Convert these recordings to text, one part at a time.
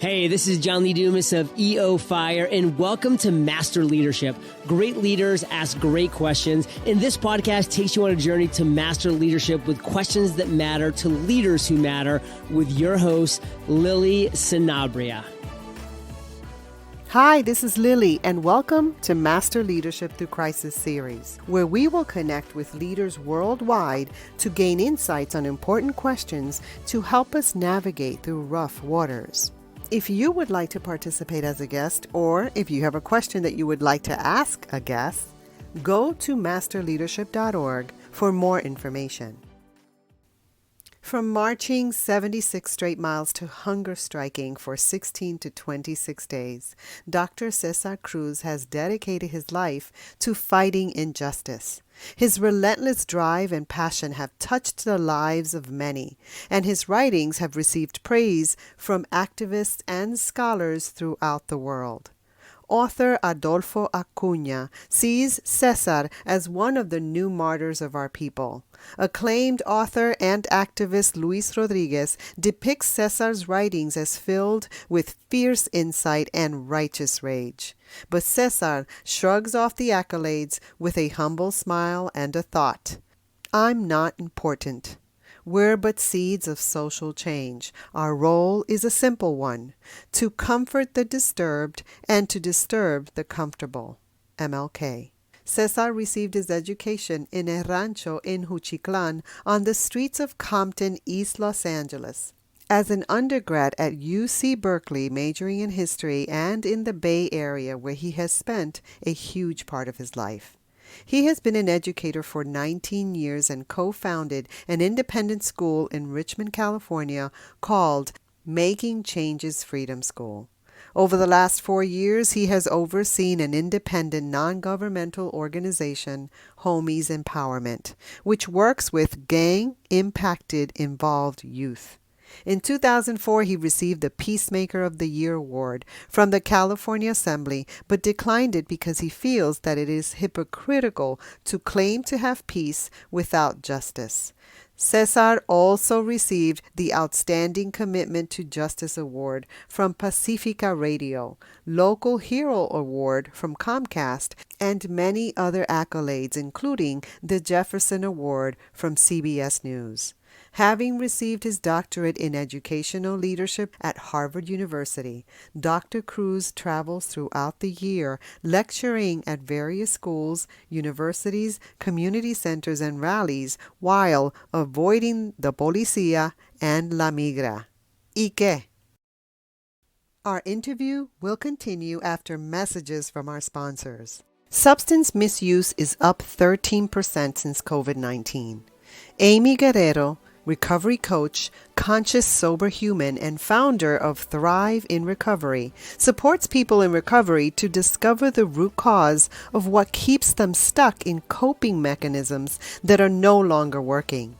Hey, this is John Lee Dumas of EO Fire, and welcome to Master Leadership. Great leaders ask great questions, and this podcast takes you on a journey to master leadership with questions that matter to leaders who matter with your host, Lily Sanabria. Hi, this is Lily, and welcome to Master Leadership Through Crisis series, where we will connect with leaders worldwide to gain insights on important questions to help us navigate through rough waters. If you would like to participate as a guest, or if you have a question that you would like to ask a guest, go to masterleadership.org for more information. From marching 76 straight miles to hunger striking for 16 to 26 days, Dr. Cesar Cruz has dedicated his life to fighting injustice. His relentless drive and passion have touched the lives of many, and his writings have received praise from activists and scholars throughout the world. Author Rodolfo Acuña sees Cesar as one of the new martyrs of our people. Acclaimed author and activist Luis Rodriguez depicts Cesar's writings as filled with fierce insight and righteous rage. But Cesar shrugs off the accolades with a humble smile and a thought. I'm not important. We're but seeds of social change. Our role is a simple one: to comfort the disturbed and to disturb the comfortable. MLK. Cesar received his education in a rancho in Juchitlán on the streets of Compton, East Los Angeles. As an undergrad at UC Berkeley, majoring in history and in the Bay Area, where he has spent a huge part of his life. He has been an educator for 19 years and co-founded an independent school in Richmond, California called Making Changes Freedom School. Over the last 4 years, he has overseen an independent non-governmental organization, Homies Empowerment, which works with gang-impacted involved youth. In 2004, he received the Peacemaker of the Year award from the California Assembly, but declined it because he feels that it is hypocritical to claim to have peace without justice. Cesar also received the Outstanding Commitment to Justice Award from Pacifica Radio, Local Hero Award from Comcast, and many other accolades, including the Jefferson Award from CBS News. Having received his doctorate in educational leadership at Harvard University, Dr. Cruz travels throughout the year lecturing at various schools, universities, community centers, and rallies while avoiding the policía and la migra. ¿Y qué? Our interview will continue after messages from our sponsors. Substance misuse is up 13% since COVID-19. Amy Guerrero, recovery coach, conscious sober human, and founder of Thrive in Recovery, supports people in recovery to discover the root cause of what keeps them stuck in coping mechanisms that are no longer working.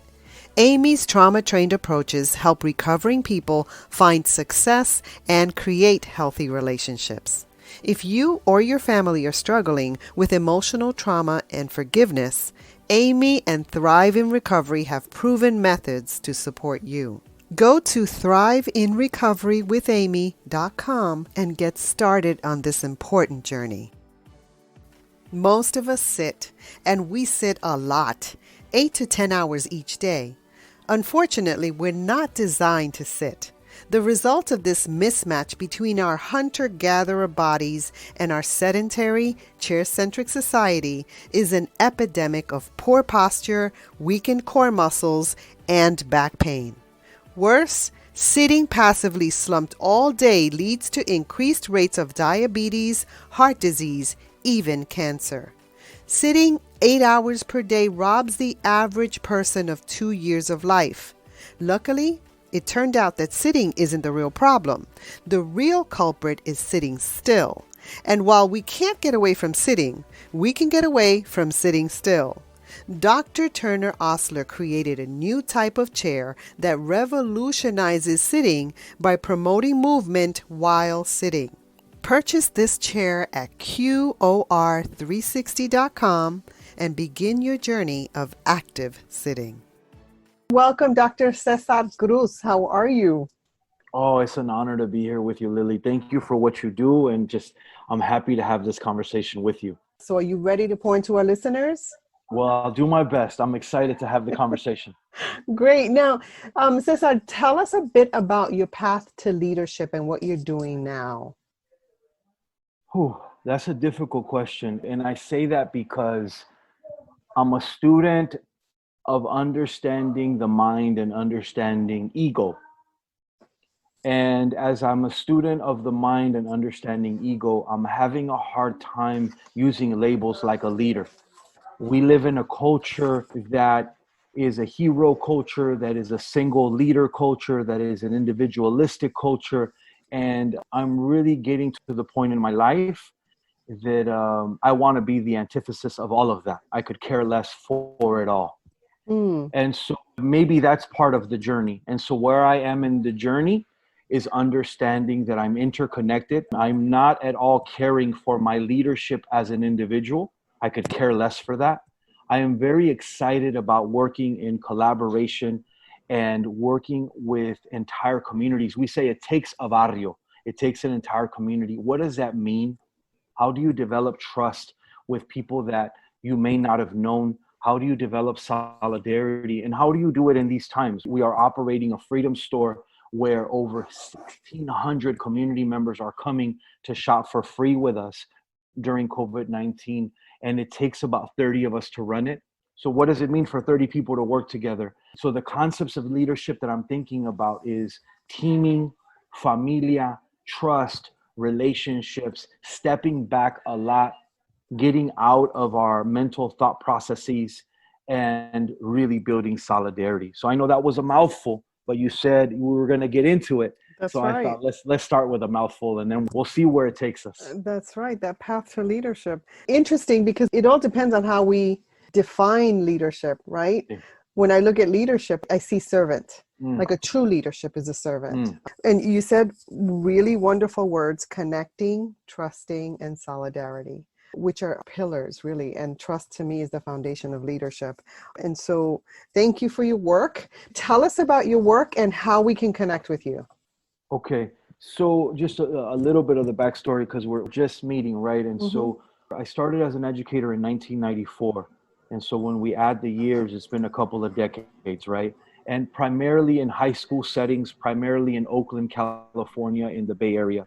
Amy's trauma-trained approaches help recovering people find success and create healthy relationships. If you or your family are struggling with emotional trauma and forgiveness, Amy and Thrive in Recovery have proven methods to support you. Go to thriveinrecoverywithamy.com and get started on this important journey. Most of us sit, and we sit a lot, 8 to 10 hours each day. Unfortunately, we're not designed to sit. The result of this mismatch between our hunter-gatherer bodies and our sedentary, chair-centric society is an epidemic of poor posture, weakened core muscles, and back pain. Worse, sitting passively slumped all day leads to increased rates of diabetes, heart disease, even cancer. Sitting 8 hours per day robs the average person of 2 years of life. Luckily, it turned out that sitting isn't the real problem. The real culprit is sitting still. And while we can't get away from sitting, we can get away from sitting still. Dr. Turner Osler created a new type of chair that revolutionizes sitting by promoting movement while sitting. Purchase this chair at QOR360.com and begin your journey of active sitting. Welcome, Dr. Cesar Cruz. How are you? Oh, it's an honor to be here with you, Lily. Thank you for what you do. And I'm happy to have this conversation with you. So are you ready to pour into our listeners? Well, I'll do my best. I'm excited to have the conversation. Great. Now, Cesar, tell us a bit about your path to leadership and what you're doing now. Whew, that's a difficult question. And I say that because I'm a student of understanding the mind and understanding ego. And as I'm a student of the mind and understanding ego, I'm having a hard time using labels like a leader. We live in a culture that is a hero culture, that is a single leader culture, that is an individualistic culture. And I'm really getting to the point in my life that I want to be the antithesis of all of that. I could care less for it all. And so maybe that's part of the journey. And so where I am in the journey is understanding that I'm interconnected. I'm not at all caring for my leadership as an individual. I could care less for that. I am very excited about working in collaboration and working with entire communities. We say it takes a barrio. It takes an entire community. What does that mean? How do you develop trust with people that you may not have known? How do you develop solidarity? And how do you do it in these times? We are operating a freedom store where over 1,600 community members are coming to shop for free with us during COVID-19. And it takes about 30 of us to run it. So what does it mean for 30 people to work together? So the concepts of leadership that I'm thinking about is teaming, familia, trust, relationships, stepping back a lot, getting out of our mental thought processes, and really building solidarity. So I know that was a mouthful, but you said we were going to get into it. That's so right. I thought let's start with a mouthful and then we'll see where it takes us. That's right. That path to leadership. Interesting, because it all depends on how we define leadership, right? Yeah. When I look at leadership, I see servant. Like a true leadership is a servant. And you said really wonderful words: connecting, trusting, and solidarity, which are pillars, really. And trust to me is the foundation of leadership. And so thank you for your work. Tell us about your work and how we can connect with you. Okay. So just a little bit of the backstory, because we're just meeting, right? And so I started as an educator in 1994. And so when we add the years, it's been a couple of decades, right? And primarily in high school settings, primarily in Oakland, California, in the Bay Area.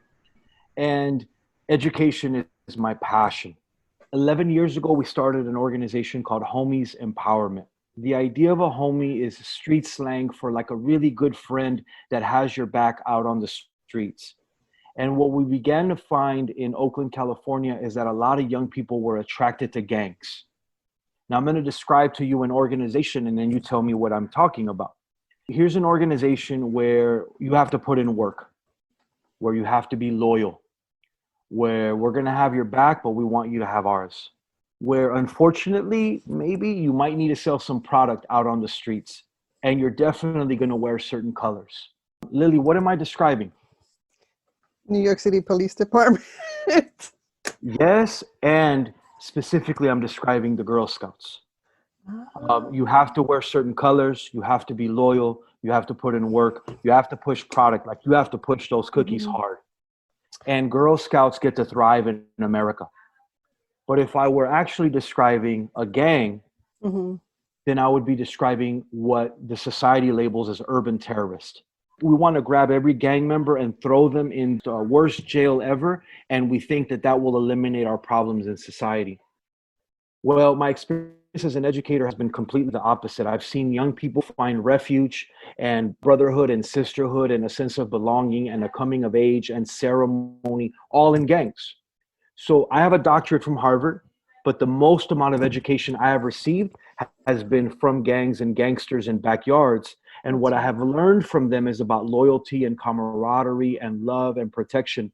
And education is my passion. 11 years ago, we started an organization called Homies Empowerment. The idea of a homie is street slang for like a really good friend that has your back out on the streets. And what we began to find in Oakland, California, is that a lot of young people were attracted to gangs. Now I'm going to describe to you an organization and then you tell me what I'm talking about. Here's an organization where you have to put in work, where you have to be loyal, where we're going to have your back, but we want you to have ours. Where unfortunately, maybe you might need to sell some product out on the streets and you're definitely going to wear certain colors. Lily, what am I describing? New York City Police Department. Yes, and specifically I'm describing the Girl Scouts. You have to wear certain colors, you have to be loyal, you have to put in work, you have to push product, like you have to push those cookies hard. And Girl Scouts get to thrive in America. But if I were actually describing a gang, then I would be describing what the society labels as urban terrorist. We want to grab every gang member and throw them in the worst jail ever, and we think that that will eliminate our problems in society. Well, my experience as an educator has been completely the opposite. I've seen young people find refuge and brotherhood and sisterhood and a sense of belonging and a coming of age and ceremony, all in gangs. So I have a doctorate from Harvard, but the most amount of education I have received has been from gangs and gangsters in backyards. And what I have learned from them is about loyalty and camaraderie and love and protection.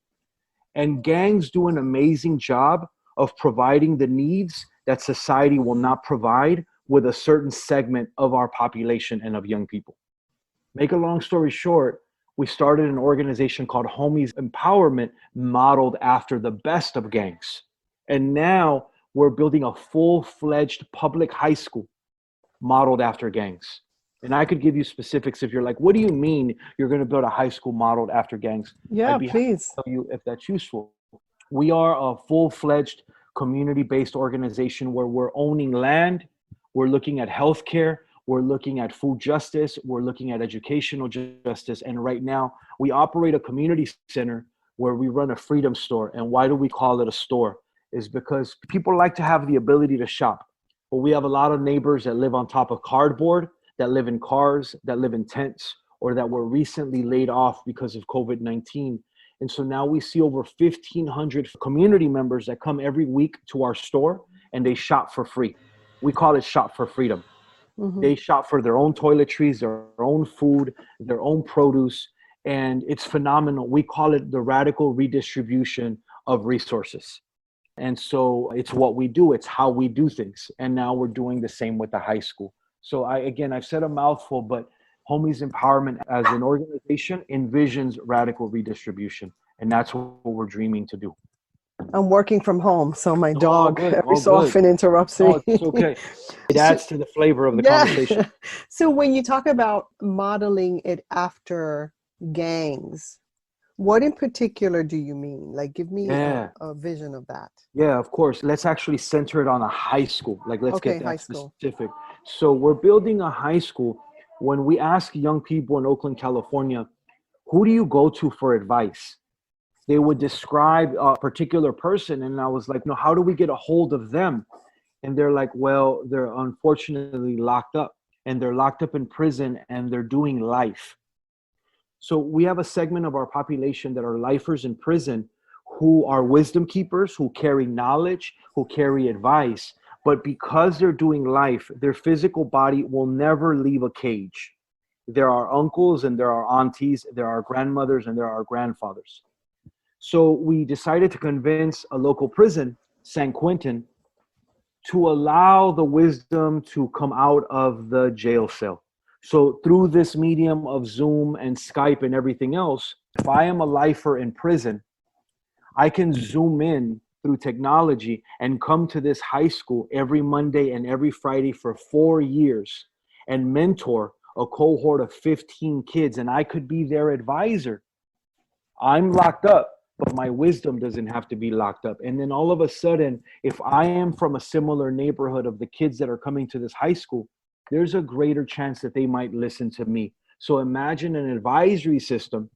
And gangs do an amazing job of providing the needs that society will not provide with a certain segment of our population and of young people. Make a long story short, we started an organization called Homies Empowerment, modeled after the best of gangs. And now we're building a full-fledged public high school modeled after gangs. And I could give you specifics if you're like, what do you mean you're going to build a high school modeled after gangs? Yeah, I'd be please. happy to tell you if that's useful. We are a full-fledged community-based organization where we're owning land, we're looking at healthcare, we're looking at food justice, we're looking at educational justice, and right now we operate a community center where we run a freedom store. And why do we call it a store? Is because people like to have the ability to shop, but we have a lot of neighbors that live on top of cardboard, that live in cars, that live in tents, or that were recently laid off because of COVID-19. And so now we see over 1,500 community members that come every week to our store and they shop for free. We call it Shop for Freedom. Mm-hmm. They shop for their own toiletries, their own food, their own produce, and it's phenomenal. We call it the radical redistribution of resources. And so it's what we do. It's how we do things. And now we're doing the same with the high school. So I've said a mouthful, but Homies Empowerment as an organization envisions radical redistribution. And that's what we're dreaming to do. I'm working from home, so my dog every so often interrupts me. Oh, it's okay. It adds to the flavor of the conversation. So when you talk about modeling it after gangs, what in particular do you mean? Like, give me a vision of that. Yeah, of course. Let's actually center it on a high school. Like, let's get that specific. School. So we're building a high school. When we ask young people in Oakland, California, who do you go to for advice? They would describe a particular person. And I was like, no, how do we get a hold of them? And they're like, well, they're unfortunately locked up, and they're locked up in prison, and they're doing life. So we have a segment of our population that are lifers in prison who are wisdom keepers, who carry knowledge, who carry advice. But because they're doing life, their physical body will never leave a cage. There are uncles and there are aunties, there are grandmothers and there are grandfathers. So we decided to convince a local prison, San Quentin, to allow the wisdom to come out of the jail cell. So through this medium of Zoom and Skype and everything else, if I am a lifer in prison, I can Zoom in through technology and come to this high school every Monday and every Friday for 4 years and mentor a cohort of 15 kids, and I could be their advisor. I'm locked up, but my wisdom doesn't have to be locked up. And then all of a sudden, if I am from a similar neighborhood of the kids that are coming to this high school, there's a greater chance that they might listen to me. So imagine an advisory system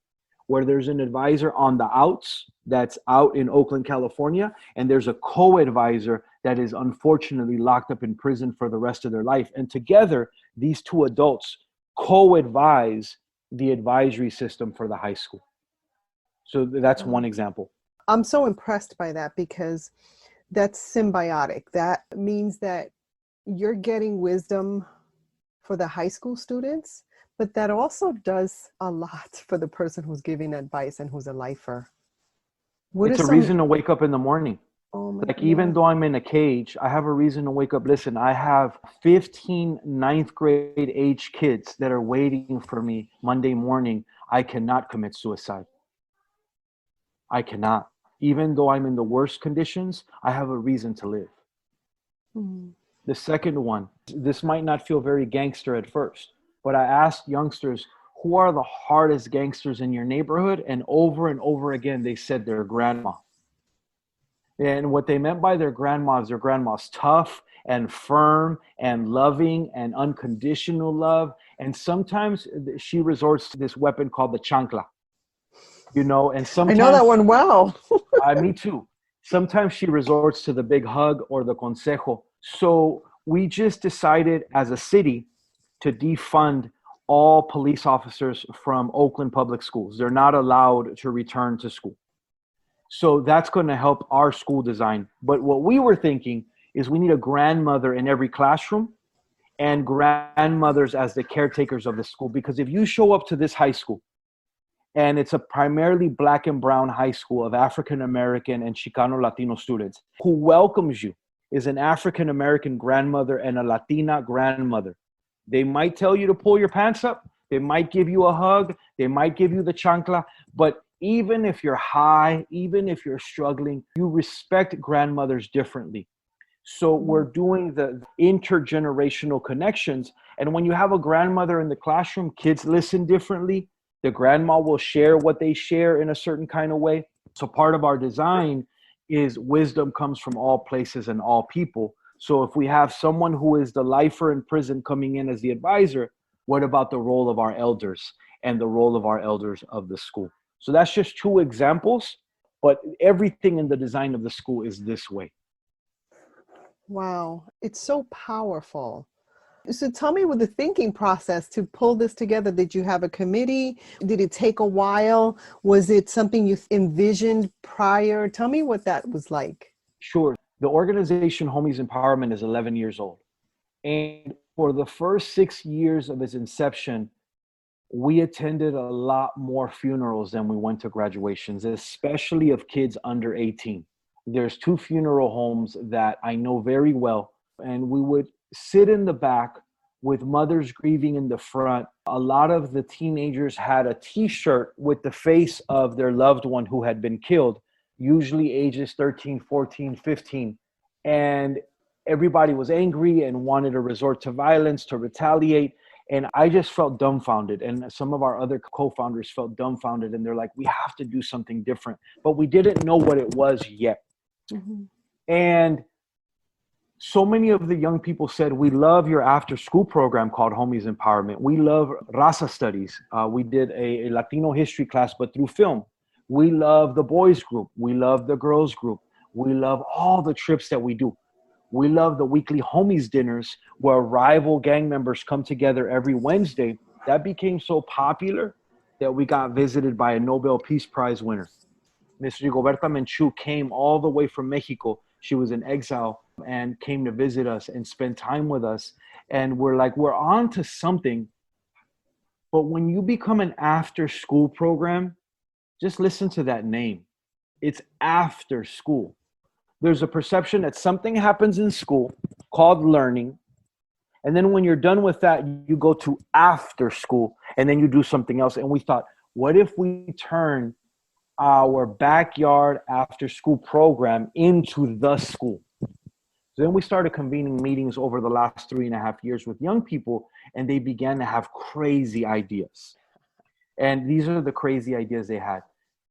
where there's an advisor on the outs that's out in Oakland, California, and there's a co-advisor that is unfortunately locked up in prison for the rest of their life. And together, these two adults co-advise the advisory system for the high school. So that's one example. I'm so impressed by that because that's symbiotic. That means that you're getting wisdom for the high school students, but that also does a lot for the person who's giving advice and who's a lifer. It's a reason to wake up in the morning. Oh my God. Even though I'm in a cage, I have a reason to wake up. Listen, I have 15 ninth grade age kids that are waiting for me Monday morning. I cannot commit suicide. I cannot. Even though I'm in the worst conditions, I have a reason to live. Mm. The second one, this might not feel very gangster at first, but I asked youngsters, who are the hardest gangsters in your neighborhood? And over again, they said their grandma. And what they meant by their grandma's tough and firm and loving and unconditional love. And sometimes she resorts to this weapon called the chancla. You know, and sometimes I know that one well. Me too. Sometimes she resorts to the big hug or the consejo. So we just decided as a city to defund all police officers from Oakland public schools. They're not allowed to return to school. So that's going to help our school design. But what we were thinking is we need a grandmother in every classroom and grandmothers as the caretakers of the school. Because if you show up to this high school, and it's a primarily Black and brown high school of African-American and Chicano Latino students, who welcomes you is an African-American grandmother and a Latina grandmother. They might tell you to pull your pants up. They might give you a hug. They might give you the chancla. But even if you're high, even if you're struggling, you respect grandmothers differently. So we're doing the intergenerational connections. And when you have a grandmother in the classroom, kids listen differently. The grandma will share what they share in a certain kind of way. So part of our design is wisdom comes from all places and all people. So if we have someone who is the lifer in prison coming in as the advisor, what about the role of our elders and the role of our elders of the school? So that's just two examples, but everything in the design of the school is this way. Wow, it's so powerful. So tell me with the thinking process to pull this together. Did you have a committee? Did it take a while? Was it something you envisioned prior? Tell me what that was like. Sure. The organization Homies Empowerment is 11 years old. And for the first 6 years of its inception, we attended a lot more funerals than we went to graduations, especially of kids under 18. There's 2 funeral homes that I know very well, and we would sit in the back with mothers grieving in the front. A lot of the teenagers had a t-shirt with the face of their loved one who had been killed, usually ages 13, 14, 15. And everybody was angry and wanted to resort to violence, to retaliate. And I just felt dumbfounded. And some of our other co-founders felt dumbfounded. And they're like, we have to do something different. But we didn't know what it was yet. Mm-hmm. And so many of the young people said, we love your after school program called Homies Empowerment. We love Raza Studies. We did a Latino history class, but through film. We love the boys group. We love the girls group. We love all the trips that we do. We love the weekly homies dinners where rival gang members come together every Wednesday. That became so popular that we got visited by a Nobel Peace Prize winner. Ms. Rigoberta Menchú came all the way from Mexico. She was in exile and came to visit us and spend time with us. And we're like, we're on to something. But when you become an after school program, just listen to that name. It's after school. There's a perception that something happens in school called learning. And then when you're done with that, you go to after school and then you do something else. And we thought, what if we turn our backyard after school program into the school? So then we started convening meetings over the last 3.5 years with young people, and they began to have crazy ideas. And these are the crazy ideas they had.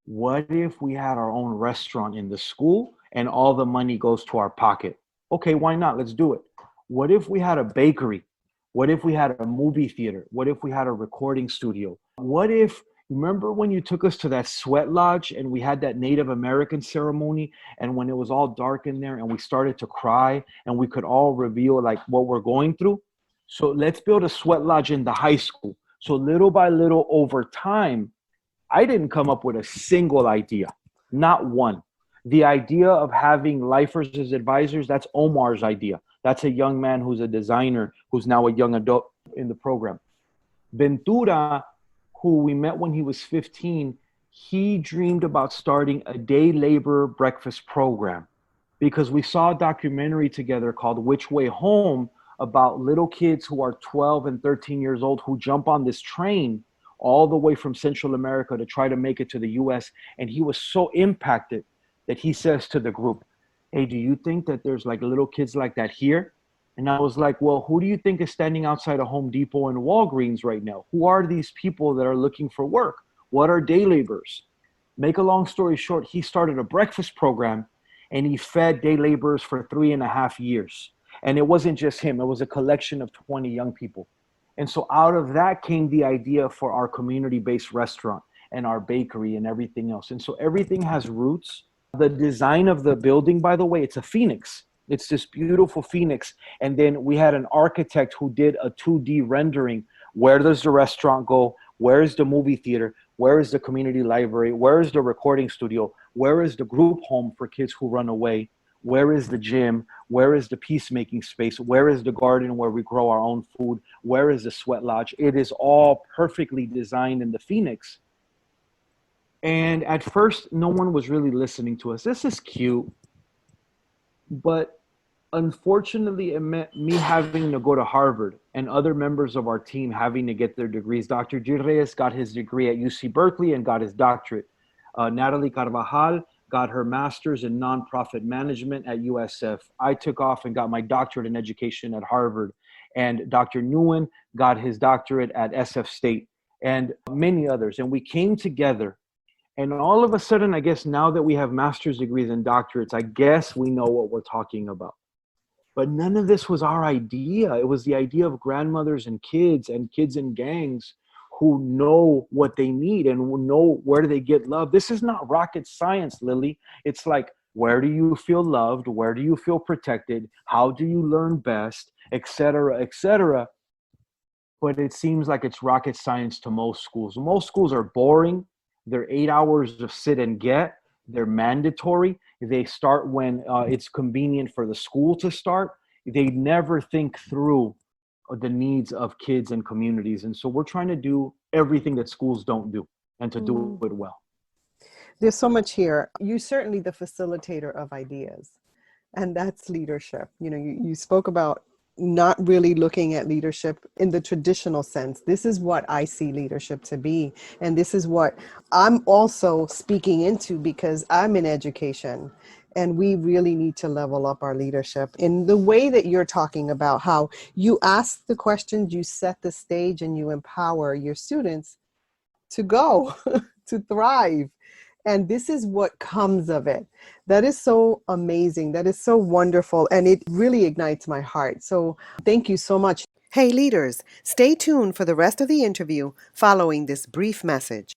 What if we had our own restaurant in the school and all the money goes to our pocket? Okay, why not? Let's do it. What if we had a bakery? What if we had a movie theater? What if we had a recording studio? What if, remember when you took us to that sweat lodge and we had that Native American ceremony, and when it was all dark in there and we started to cry and we could all reveal like what we're going through? So let's build a sweat lodge in the high school. So little by little over time, I didn't come up with a single idea, not one. The idea of having lifers as advisors, that's Omar's idea. That's a young man who's a designer, who's now a young adult in the program. Ventura, who we met when he was 15, he dreamed about starting a day labor breakfast program because we saw a documentary together called Which Way Home about little kids who are 12 and 13 years old who jump on this train all the way from Central America to try to make it to the US. And he was so impacted that he says to the group, hey, do you think that there's like little kids like that here? And I was like, well, who do you think is standing outside of Home Depot and Walgreens right now? Who are these people that are looking for work? What are day laborers? Make a long story short, he started a breakfast program and he fed day laborers for 3.5 years. And it wasn't just him, it was a collection of 20 young people. And so out of that came the idea for our community-based restaurant and our bakery and everything else. And so everything has roots. The design of the building, by the way, it's a phoenix. It's this beautiful phoenix. And then we had an architect who did a 2D rendering. Where does the restaurant go? Where is the movie theater? Where is the community library? Where is the recording studio? Where is the group home for kids who run away? Where is the gym? Where is the peacemaking space? Where is the garden where we grow our own food? Where is the sweat lodge? It is all perfectly designed in the Phoenix. And at first, no one was really listening to us. This is cute. But unfortunately, it meant me having to go to Harvard and other members of our team having to get their degrees. Dr. G. Reyes got his degree at UC Berkeley and got his doctorate. Natalie Carvajal got her master's in nonprofit management at USF. I took off and got my doctorate in education at Harvard. And Dr. Nguyen got his doctorate at SF State and many others. And we came together. And all of a sudden, I guess now that we have master's degrees and doctorates, I guess we know what we're talking about. But none of this was our idea. It was the idea of grandmothers and kids in gangs who know what they need and who know where do they get love. This is not rocket science, Lily. It's like, where do you feel loved? Where do you feel protected? How do you learn best? Et cetera, et cetera. But it seems like it's rocket science to most schools. Most schools are boring. They're 8 hours of sit and get. They're mandatory. They start when it's convenient for the school to start. They never think through the needs of kids and communities. And so we're trying to do everything that schools don't do and to do it well. There's so much here. You're certainly the facilitator of ideas, and that's leadership. You know, you spoke about not really looking at leadership in the traditional sense. This is what I see leadership to be. And this is what I'm also speaking into because I'm in education. And we really need to level up our leadership in the way that you're talking about, how you ask the questions, you set the stage, and you empower your students to go, to thrive. And this is what comes of it. That is so amazing. That is so wonderful. And it really ignites my heart. So thank you so much. Hey, leaders, stay tuned for the rest of the interview following this brief message.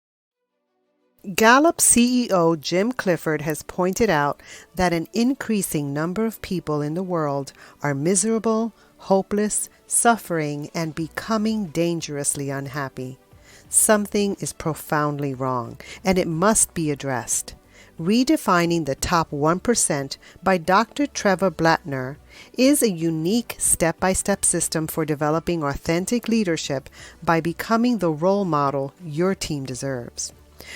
Gallup CEO Jim Clifford has pointed out that an increasing number of people in the world are miserable, hopeless, suffering, and becoming dangerously unhappy. Something is profoundly wrong, and it must be addressed. Redefining the Top 1% by Dr. Trevor Blattner is a unique step-by-step system for developing authentic leadership by becoming the role model your team deserves.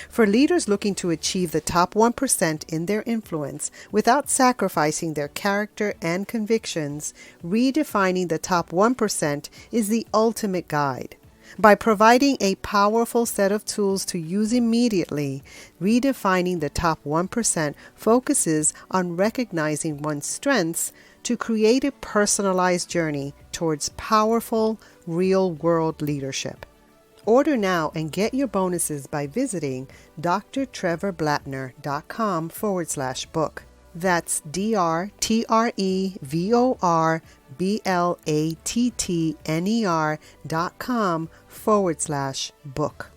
For leaders looking to achieve the top 1% in their influence without sacrificing their character and convictions, redefining the top 1% is the ultimate guide. By providing a powerful set of tools to use immediately, redefining the top 1% focuses on recognizing one's strengths to create a personalized journey towards powerful, real-world leadership. Order now and get your bonuses by visiting drtrevorblattner.com/book. That's drtrevorblattner.com/book.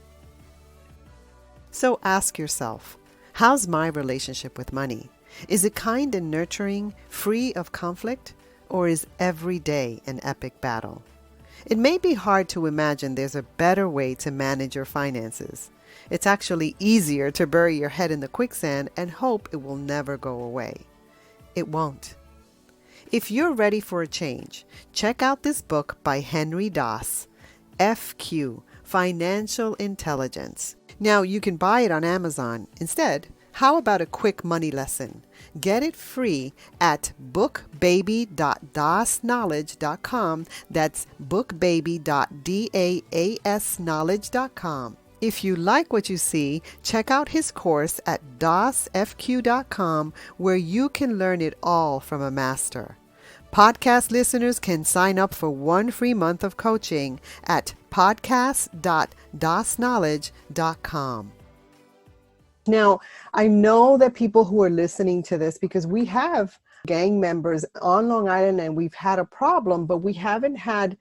So ask yourself, how's my relationship with money? Is it kind and nurturing, free of conflict, or is every day an epic battle? It may be hard to imagine there's a better way to manage your finances. It's actually easier to bury your head in the quicksand and hope it will never go away. It won't. If you're ready for a change, check out this book by Henry Doss, FQ, Financial Intelligence. Now, you can buy it on Amazon. Instead, how about a quick money lesson? Get it free at bookbaby.dasknowledge.com. That's bookbaby.dasknowledge.com. If you like what you see, check out his course at dosfq.com, where you can learn it all from a master. Podcast listeners can sign up for 1 free month of coaching at podcast.dasknowledge.com. Now, I know that people who are listening to this, because we have gang members on Long Island and we've had a problem, but we haven't had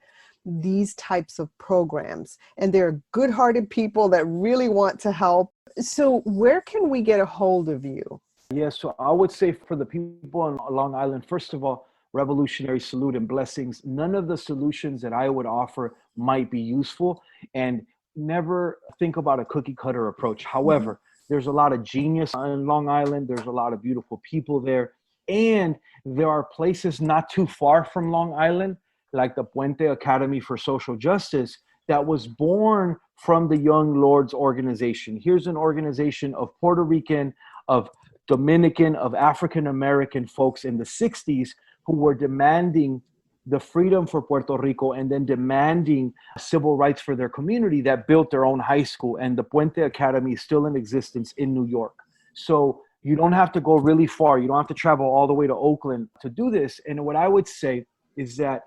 these types of programs. And they're good-hearted people that really want to help. So where can we get a hold of you? Yeah, so I would say for the people on Long Island, first of all, revolutionary salute and blessings. None of the solutions that I would offer might be useful, and never think about a cookie cutter approach. However, there's a lot of genius on Long Island. There's a lot of beautiful people there. And there are places not too far from Long Island, like the Puente Academy for Social Justice, that was born from the Young Lords organization. Here's an organization of Puerto Rican, of Dominican, of African-American folks in the 60s who were demanding the freedom for Puerto Rico and then demanding civil rights for their community, that built their own high school. And the Puente Academy is still in existence in New York. So You don't have to go really far. You don't have to travel all the way to Oakland to do this. And what I would say is that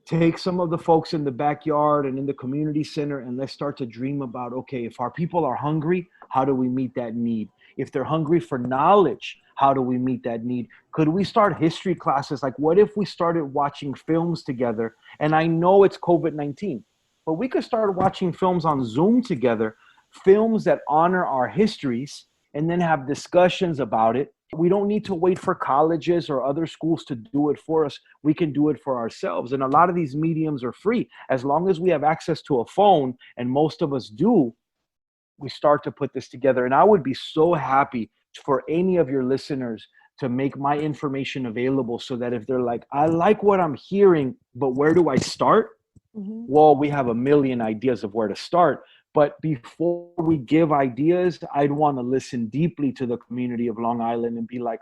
take some of the folks in the backyard and in the community center, and let's start to dream about, okay, if our people are hungry, how do we meet that need? If they're hungry for knowledge, how do we meet that need? Could we start history classes? Like, what if we started watching films together? And I know it's COVID-19, but we could start watching films on Zoom together, films that honor our histories, and then have discussions about it. We don't need to wait for colleges or other schools to do it for us. We can do it for ourselves. And a lot of these mediums are free. As long as we have access to a phone, and most of us do, we start to put this together. And I would be so happy for any of your listeners to make my information available so that if they're like, I like what I'm hearing, but where do I start? Well, we have a million ideas of where to start. But before we give ideas, I'd want to listen deeply to the community of Long Island and be like,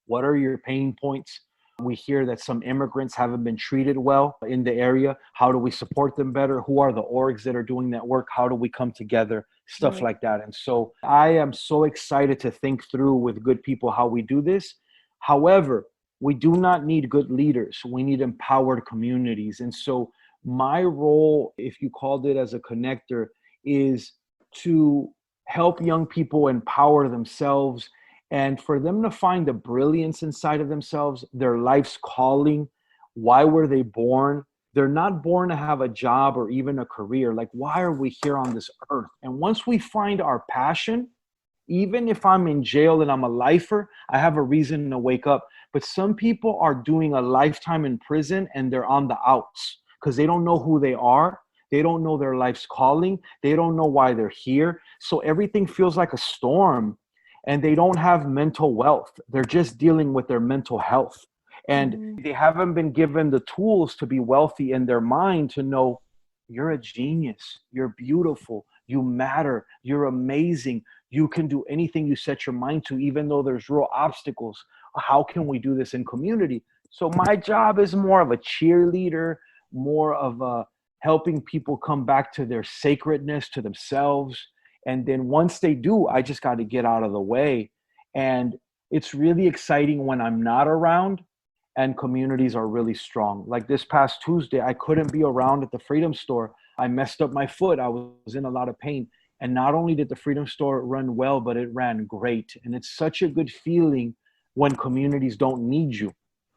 what are your pain points? We hear that some immigrants haven't been treated well in the area. How do we support them better? Who are the orgs that are doing that work? How do we come together? Stuff like that. And so I am so excited to think through with good people how we do this. However, we do not need good leaders. We need empowered communities. And so my role, if you called it as a connector, is to help young people empower themselves and for them to find the brilliance inside of themselves, their life's calling. Why were they born? They're not born to have a job or even a career. Like, why are we here on this earth? And once we find our passion, even if I'm in jail and I'm a lifer, I have a reason to wake up. But some people are doing a lifetime in prison and they're on the outs because they don't know who they are. They don't know their life's calling. They don't know why they're here. So everything feels like a storm and they don't have mental wealth. They're just dealing with their mental health. And they haven't been given the tools to be wealthy in their mind to know you're a genius. You're beautiful. You matter. You're amazing. You can do anything you set your mind to, even though there's real obstacles. How can we do this in community? So my job is more of a cheerleader, more of a helping people come back to their sacredness, to themselves. And then once they do, I just got to get out of the way. And it's really exciting when I'm not around and communities are really strong. Like this past Tuesday, I couldn't be around at the Freedom Store. I messed up my foot. I was in a lot of pain. And not only did the Freedom Store run well, but it ran great. And it's such a good feeling when communities don't need you,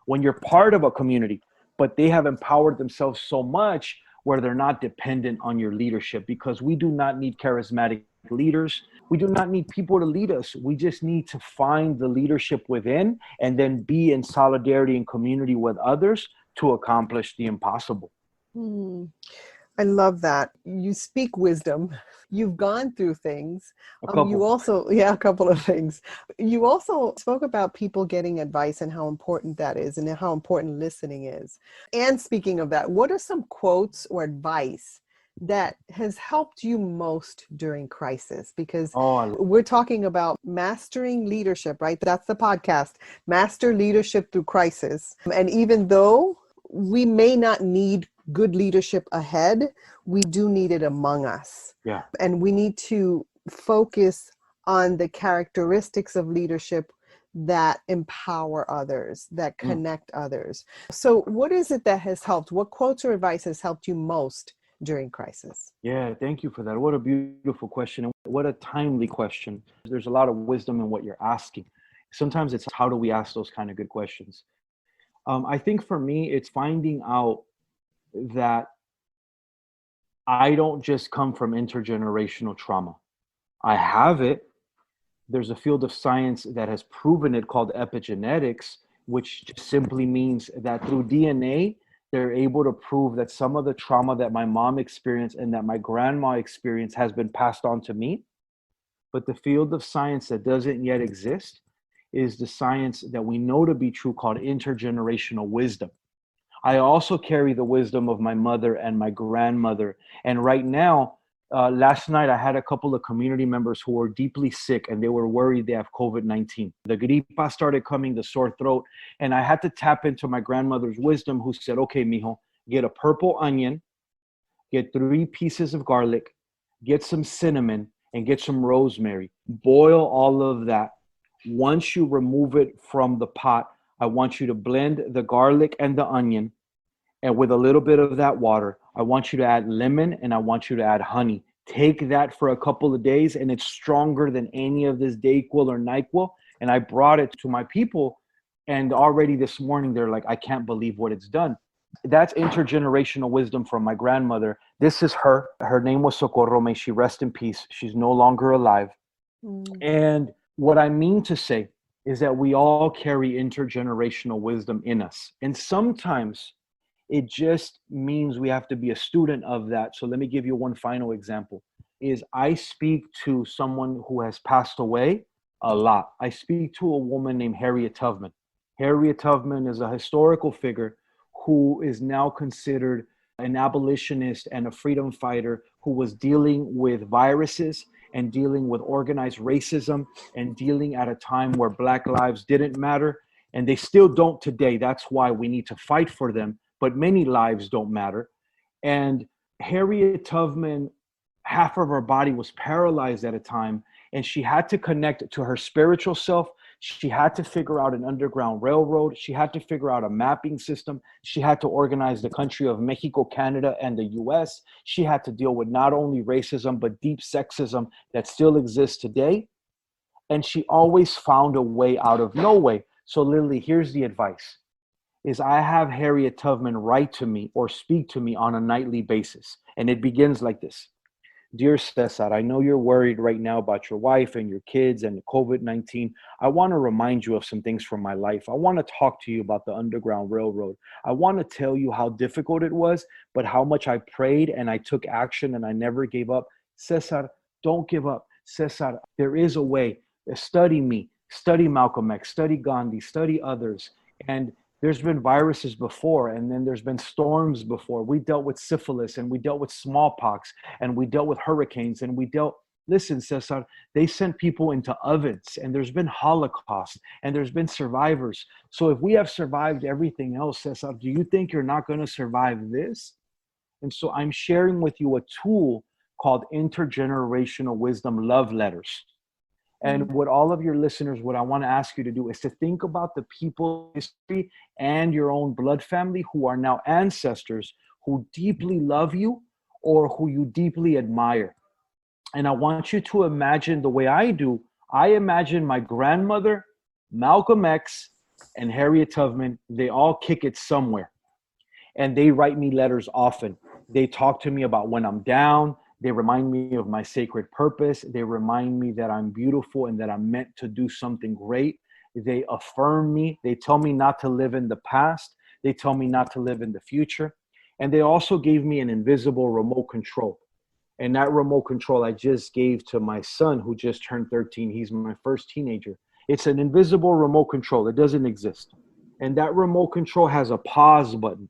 when you're part of a community, but they have empowered themselves so much where they're not dependent on your leadership, because we do not need charismatic leaders. We do not need people to lead us. We just need to find the leadership within and then be in solidarity and community with others to accomplish the impossible. I love that. You speak wisdom. You've gone through things. You also, a couple of things. You also spoke about people getting advice and how important that is and how important listening is. And speaking of that, what are some quotes or advice that has helped you most during crisis? Because we're talking about mastering leadership, right? That's the podcast, Master Leadership Through Crisis. And even though we may not need good leadership ahead, we do need it among us. Yeah. And we need to focus on the characteristics of leadership that empower others, that connect others. So what is it that has helped? What quotes or advice has helped you most during crisis? Yeah, thank you for that. What a beautiful question. And what a timely question. There's a lot of wisdom in what you're asking. Sometimes it's how do we ask those kind of good questions? I think for me, it's finding out that I don't just come from intergenerational trauma. I have it. There's a field of science that has proven it called epigenetics, which just simply means that through DNA, they're able to prove that some of the trauma that my mom experienced and that my grandma experienced has been passed on to me. But the field of science that doesn't yet exist is the science that we know to be true called intergenerational wisdom. I also carry the wisdom of my mother and my grandmother. And right now, last night, I had a couple of community members who were deeply sick and they were worried they have COVID-19. The gripa started coming, the sore throat. And I had to tap into my grandmother's wisdom, who said, okay, mijo, get a purple onion, get 3 pieces of garlic, get some cinnamon, and get some rosemary. Boil all of that. Once you remove it from the pot, I want you to blend the garlic and the onion, and with a little bit of that water, I want you to add lemon and I want you to add honey. Take that for a couple of days, and it's stronger than any of this Dayquil or NyQuil. And I brought it to my people, and already this morning, they're like, I can't believe what it's done. That's intergenerational wisdom from my grandmother. This is her. Her name was Socorro. May she rest in peace. She's no longer alive. And what I mean to say is that we all carry intergenerational wisdom in us. And sometimes it just means we have to be a student of that. So let me give you one final example. Is I speak to someone who has passed away a lot. I speak to a woman named Harriet Tubman. Harriet Tubman is a historical figure who is now considered an abolitionist and a freedom fighter who was dealing with viruses and dealing with organized racism and dealing at a time where Black lives didn't matter. And they still don't today. That's why we need to fight for them. But many lives don't matter. And Harriet Tubman, half of her body was paralyzed at a time, and she had to connect to her spiritual self. She had to figure out an underground railroad. She had to figure out a mapping system. She had to organize the country of Mexico, Canada, and the US. She had to deal with not only racism, but deep sexism that still exists today. And she always found a way out of no way. So Lily, here's the advice. Is I have Harriet Tubman write to me or speak to me on a nightly basis. And it begins like this. Dear Cesar, I know you're worried right now about your wife and your kids and COVID-19. I want to remind you of some things from my life. I want to talk to you about the Underground Railroad. I want to tell you how difficult it was, but how much I prayed and I took action and I never gave up. Cesar, don't give up. Cesar, there is a way. Study me, study Malcolm X, study Gandhi, study others. And there's been viruses before, and then there's been storms before. We dealt with syphilis, and we dealt with smallpox, and we dealt with hurricanes, and listen, Cesar, they sent people into ovens, and there's been Holocaust, and there's been survivors. So if we have survived everything else, Cesar, do you think you're not going to survive this? And so I'm sharing with you a tool called Intergenerational Wisdom Love Letters. And what all of your listeners, what I want to ask you to do is to think about the people in history and your own blood family who are now ancestors who deeply love you or who you deeply admire. And I want you to imagine the way I do. I imagine my grandmother, Malcolm X, and Harriet Tubman, they all kick it somewhere. And they write me letters often. They talk to me about when I'm down. They remind me of my sacred purpose. They remind me that I'm beautiful and that I'm meant to do something great. They affirm me. They tell me not to live in the past. They tell me not to live in the future. And they also gave me an invisible remote control. And that remote control I just gave to my son who just turned 13. He's my first teenager. It's an invisible remote control. It doesn't exist. And that remote control has a pause button.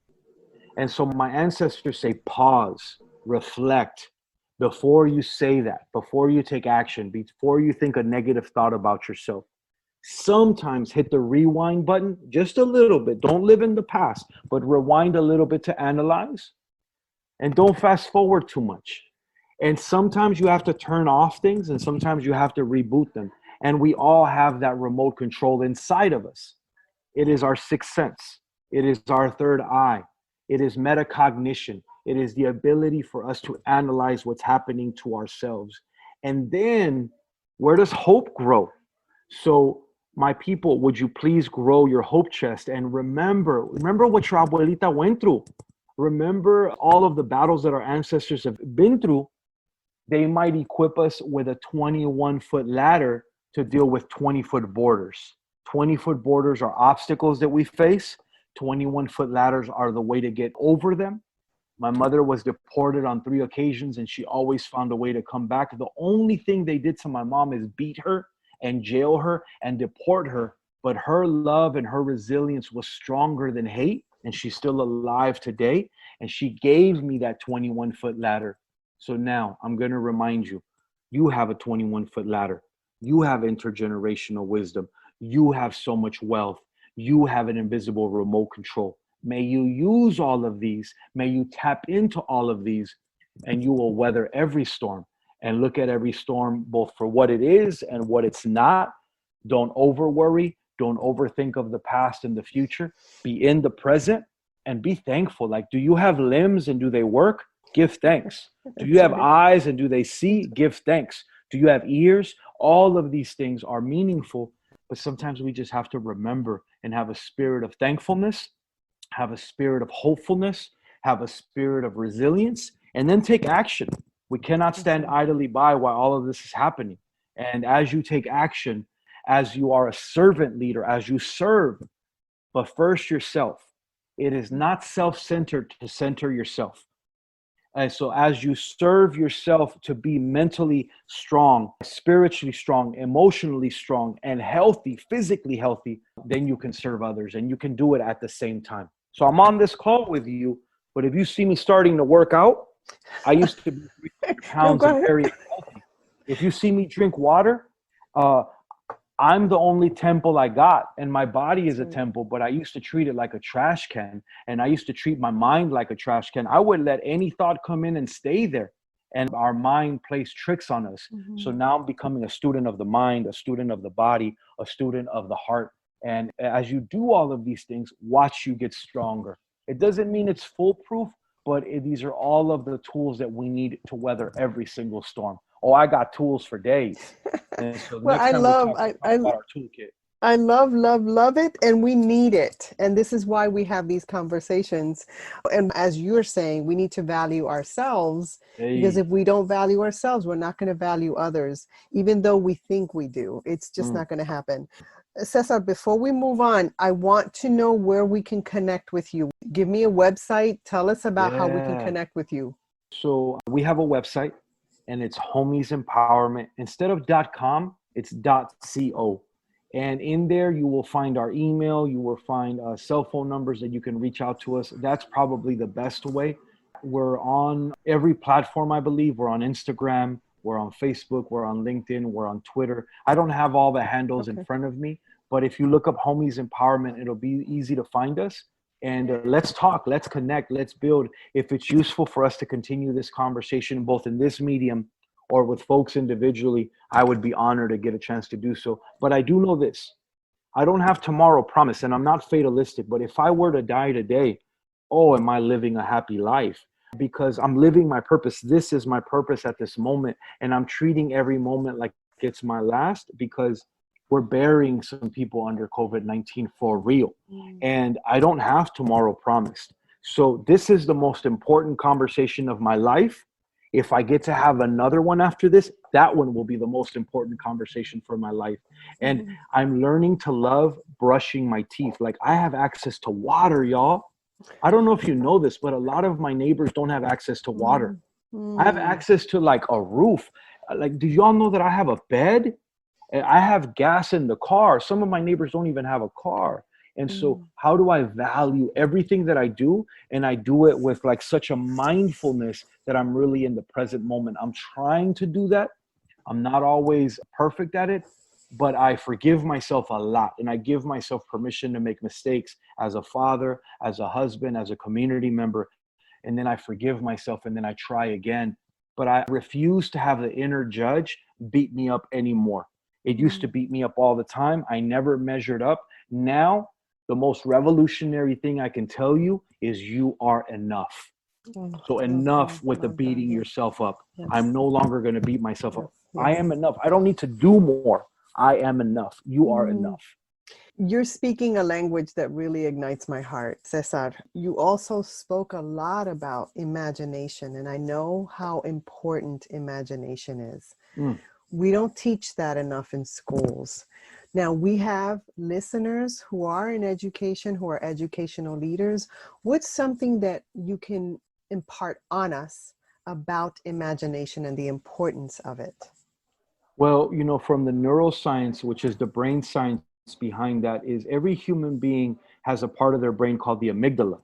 And so my ancestors say, pause, reflect. Before you say that, before you take action, before you think a negative thought about yourself, sometimes hit the rewind button just a little bit. Don't live in the past, but rewind a little bit to analyze. And don't fast forward too much. And sometimes you have to turn off things and sometimes you have to reboot them. And we all have that remote control inside of us. It is our sixth sense. It is our third eye. It is metacognition. It is the ability for us to analyze what's happening to ourselves. And then where does hope grow? So my people, would you please grow your hope chest and remember what your abuelita went through. Remember all of the battles that our ancestors have been through. They might equip us with a 21-foot ladder to deal with 20-foot borders. 20-foot borders are obstacles that we face. 21-foot ladders are the way to get over them. My mother was deported on 3 occasions and she always found a way to come back. The only thing they did to my mom is beat her and jail her and deport her. But her love and her resilience was stronger than hate. And she's still alive today. And she gave me that 21-foot ladder. So now I'm going to remind you, you have a 21-foot ladder. You have intergenerational wisdom. You have so much wealth. You have an invisible remote control. May you use all of these. May you tap into all of these, and you will weather every storm and look at every storm both for what it is and what it's not. Don't over worry. Don't overthink of the past and the future. Be in the present and be thankful. Like, do you have limbs and do they work? Give thanks. Do you have eyes and do they see? Give thanks. Do you have ears? All of these things are meaningful, but sometimes we just have to remember and have a spirit of thankfulness, have a spirit of hopefulness, have a spirit of resilience, and then take action. We cannot stand idly by while all of this is happening. And as you take action, as you are a servant leader, as you serve, but first yourself. It is not self-centered to center yourself. And so as you serve yourself to be mentally strong, spiritually strong, emotionally strong, and healthy, physically healthy, then you can serve others and you can do it at the same time. So I'm on this call with you, but if you see me starting to work out, I used to be 300 pounds and very healthy. If you see me drink water, I'm the only temple I got, and my body is a temple, but I used to treat it like a trash can, and I used to treat my mind like a trash can. I wouldn't let any thought come in and stay there, and our mind plays tricks on us. So now I'm becoming a student of the mind, a student of the body, a student of the heart. And as you do all of these things, watch you get stronger. It doesn't mean it's foolproof, but these are all of the tools that we need to weather every single storm. Oh, I got tools for days. And so Well, I love our toolkit. I love it. And we need it. And this is why we have these conversations. And as you're saying, we need to value ourselves, because if we don't value ourselves, we're not going to value others, even though we think we do. It's just not going to happen. Cesar, before we move on, I want to know where we can connect with you. Give me a website. Tell us about how we can connect with you. So we have a website, and it's Homies Empowerment. Instead of .com, it's .co. And in there, you will find our email. You will find cell phone numbers that you can reach out to us. That's probably the best way. We're on every platform, I believe. We're on Instagram. We're on Facebook. We're on LinkedIn. We're on Twitter. I don't have all the handles in front of me, but if you look up Homies Empowerment, it'll be easy to find us. And let's talk, let's connect, let's build. If it's useful for us to continue this conversation, both in this medium or with folks individually, I would be honored to get a chance to do so. But I do know this. I don't have tomorrow promise, and I'm not fatalistic, but if I were to die today, oh, am I living a happy life? Because I'm living my purpose. This is my purpose at this moment. And I'm treating every moment like it's my last, because we're burying some people under COVID-19 for real. And I don't have tomorrow promised. So this is the most important conversation of my life. If I get to have another one after this, that one will be the most important conversation for my life. And I'm learning to love brushing my teeth. Like, I have access to water, y'all. I don't know if you know this, but a lot of my neighbors don't have access to water. I have access to like a roof. Like, do y'all know that I have a bed? And I have gas in the car. Some of my neighbors don't even have a car. And so how do I value everything that I do? And I do it with like such a mindfulness that I'm really in the present moment. I'm trying to do that. I'm not always perfect at it, but I forgive myself a lot. And I give myself permission to make mistakes as a father, as a husband, as a community member. And then I forgive myself, and then I try again. But I refuse to have the inner judge beat me up anymore. It used to beat me up all the time. I never measured up. Now, the most revolutionary thing I can tell you is you are enough. So enough with the beating yourself up. I'm no longer going to beat myself up. I am enough. I don't need to do more. I am enough. You are enough. You're speaking a language that really ignites my heart, Cesar. You also spoke a lot about imagination, and I know how important imagination is. We don't teach that enough in schools. Now, we have listeners who are in education, who are educational leaders. What's something that you can impart on us about imagination and the importance of it? Well, you know, from the neuroscience, which is the brain science behind that, is every human being has a part of their brain called the amygdala.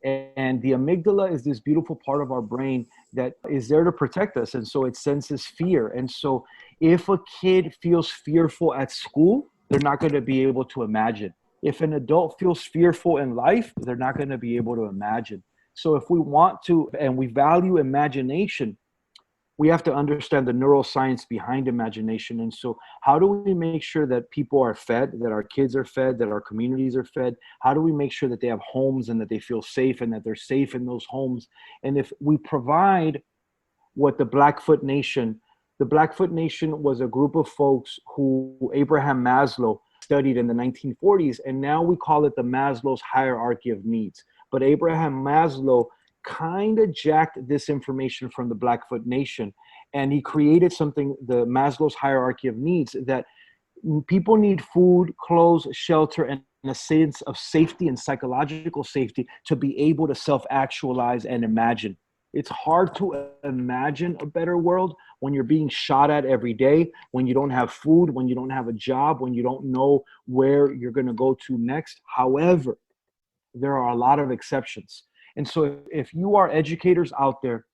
And the amygdala is this beautiful part of our brain that is there to protect us. And so it senses fear. And so if a kid feels fearful at school, they're not going to be able to imagine. If an adult feels fearful in life, they're not going to be able to imagine. So if we want to, and we value imagination, We have to understand the neuroscience behind imagination. And so how do we make sure that people are fed, that our kids are fed, that our communities are fed? How do we make sure that they have homes and that they feel safe and that they're safe in those homes? And if we provide what the Blackfoot Nation was a group of folks who Abraham Maslow studied in the 1940s, and now we call it the Maslow's hierarchy of needs. But Abraham Maslow kind of jacked this information from the Blackfoot Nation, and he created something, the Maslow's hierarchy of needs, that people need food, clothes, shelter, and a sense of safety and psychological safety to be able to self-actualize and imagine. It's hard to imagine a better world when you're being shot at every day, when you don't have food, when you don't have a job, when you don't know where you're going to go to next. However, there are a lot of exceptions. And so if you are educators out there,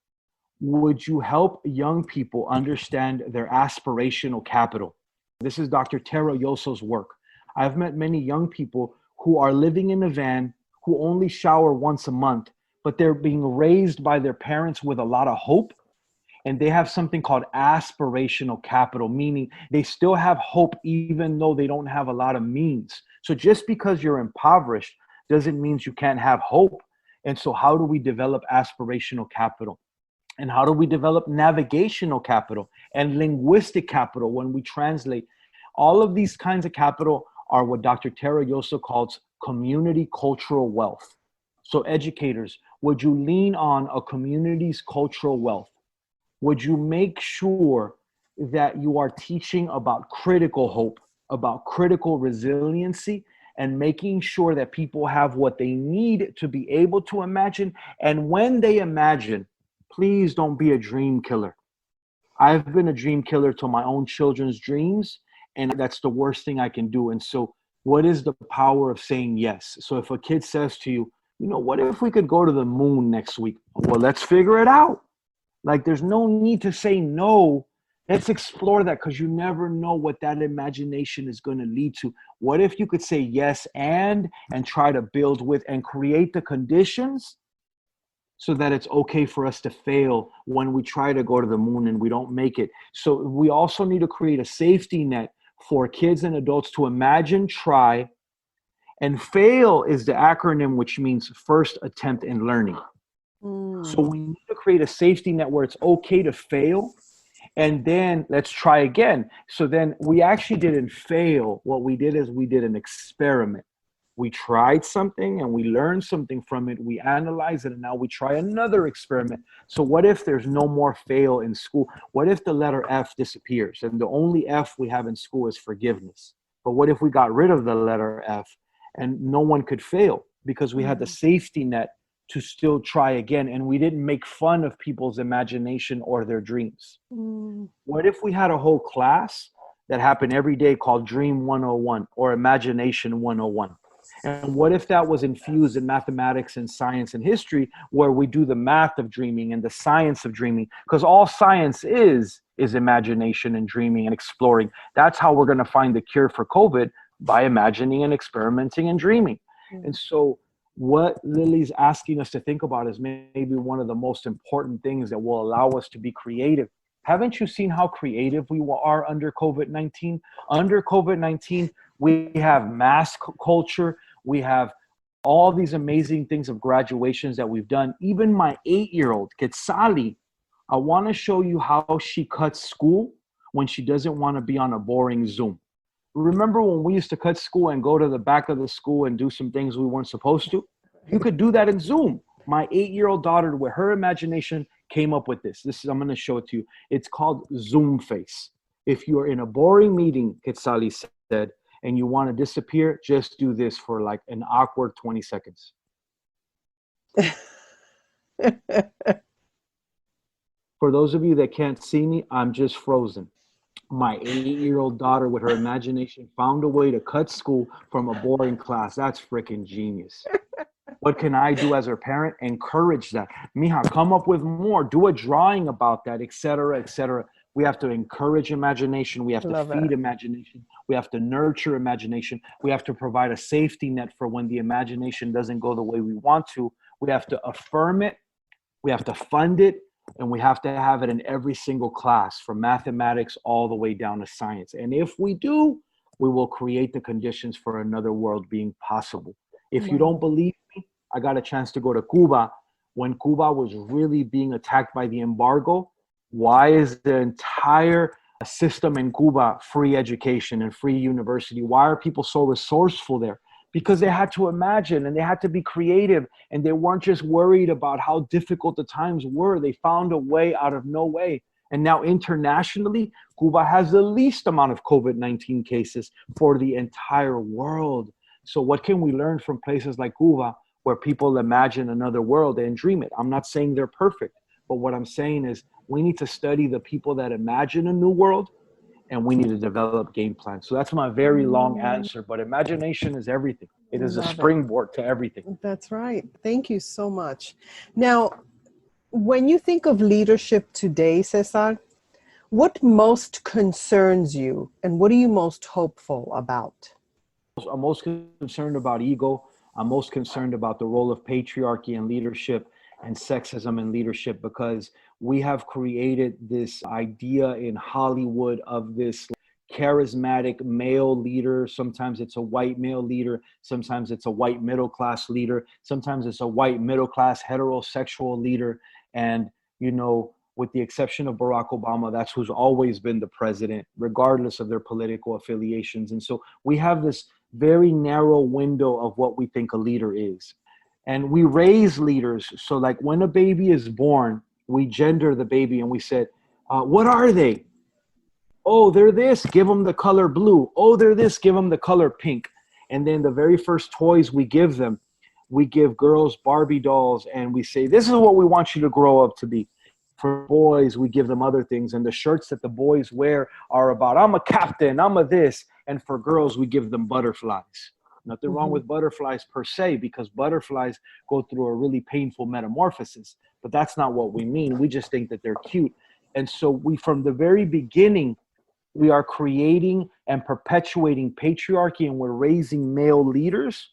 would you help young people understand their aspirational capital? This is Dr. Tara Yoso's work. I've met many young people who are living in a van, who only shower once a month, but they're being raised by their parents with a lot of hope. And they have something called aspirational capital, meaning they still have hope even though they don't have a lot of means. So just because you're impoverished doesn't mean you can't have hope. And so how do we develop aspirational capital? And how do we develop navigational capital and linguistic capital when we translate? All of these kinds of capital are what Dr. Tara Yoso calls community cultural wealth. So educators, would you lean on a community's cultural wealth? Would you make sure that you are teaching about critical hope, about critical resiliency, and making sure that people have what they need to be able to imagine? And when they imagine, please don't be a dream killer. I've been a dream killer to my own children's dreams, and that's the worst thing I can do. And so what is the power of saying yes? So if a kid says to you, you know, what if we could go to the moon next week? Well, let's figure it out. Like, there's no need to say no. Let's explore that, because you never know what that imagination is going to lead to. What if you could say yes and try to build with and create the conditions so that it's okay for us to fail when we try to go to the moon and we don't make it? So we also need to create a safety net for kids and adults to imagine, try, and fail is the acronym, which means first attempt in learning. So we need to create a safety net where it's okay to fail, and then let's try again. So then we actually didn't fail. What we did is we did an experiment. We tried something and we learned something from it. We analyzed it, and now we try another experiment. So what if there's no more fail in school? What if the letter F disappears and the only F we have in school is forgiveness? But what if we got rid of the letter F and no one could fail because we had the safety net to still try again, and we didn't make fun of people's imagination or their dreams? What if we had a whole class that happened every day called Dream 101 or Imagination 101? And what if that was infused in mathematics and science and history, where we do the math of dreaming and the science of dreaming? Because all science is imagination and dreaming and exploring. That's how we're going to find the cure for COVID, by imagining and experimenting and dreaming. And so what Lily's asking us to think about is maybe one of the most important things that will allow us to be creative. Haven't you seen how creative we are under COVID-19? Under COVID-19, we have mass culture. We have all these amazing things of graduations that we've done. Even my 8-year-old, Quetzali, I want to show you how she cuts school when she doesn't want to be on a boring Zoom. Remember when we used to cut school and go to the back of the school and do some things we weren't supposed to? You could do that in Zoom. My 8-year-old daughter, with her imagination, came up with this. I'm going to show it to you. It's called Zoom face. If you're in a boring meeting, Quetzali said, and you want to disappear, just do this for like an awkward 20 seconds. For those of you that can't see me, I'm just frozen. My 8-year-old daughter, with her imagination, found a way to cut school from a boring class. That's freaking genius. What can I do as her parent? Encourage that. Mija, come up with more. Do a drawing about that, et cetera, et cetera. We have to encourage imagination. We have to feed imagination. We have to nurture imagination. We have to provide a safety net for when the imagination doesn't go the way we want to. We have to affirm it. We have to fund it. And we have to have it in every single class, from mathematics all the way down to science. And if we do, we will create the conditions for another world being possible. If you don't believe me, I got a chance to go to Cuba when Cuba was really being attacked by the embargo. Why is the entire system in Cuba free education and free university? Why are people so resourceful there? Because they had to imagine and they had to be creative, and they weren't just worried about how difficult the times were. They found a way out of no way. And now internationally, Cuba has the least amount of COVID-19 cases for the entire world. So what can we learn from places like Cuba, where people imagine another world and dream it? I'm not saying they're perfect, but what I'm saying is we need to study the people that imagine a new world, and we need to develop game plans. So that's my very long answer, but imagination is everything. It is a springboard to everything. That's right. Thank you so much. Now, when you think of leadership today, Cesar, what most concerns you and what are you most hopeful about? I'm most concerned about ego. I'm most concerned about the role of patriarchy in leadership and sexism in leadership, because we have created this idea in Hollywood of this charismatic male leader. Sometimes it's a white male leader. Sometimes it's a white middle-class leader. Sometimes it's a white middle-class heterosexual leader. And, you know, with the exception of Barack Obama, that's who's always been the president, regardless of their political affiliations. And so we have this very narrow window of what we think a leader is. And we raise leaders. So like when a baby is born, we gender the baby and we said, what are they? Oh, they're this, give them the color blue. Oh, they're this, give them the color pink. And then the very first toys we give them, we give girls Barbie dolls and we say, this is what we want you to grow up to be. For boys, we give them other things. And the shirts that the boys wear are about, I'm a captain, I'm a this. And for girls, we give them butterflies. Nothing wrong with butterflies per se, because butterflies go through a really painful metamorphosis. But that's not what we mean. We just think that they're cute. And so we, from the very beginning, we are creating and perpetuating patriarchy, and we're raising male leaders,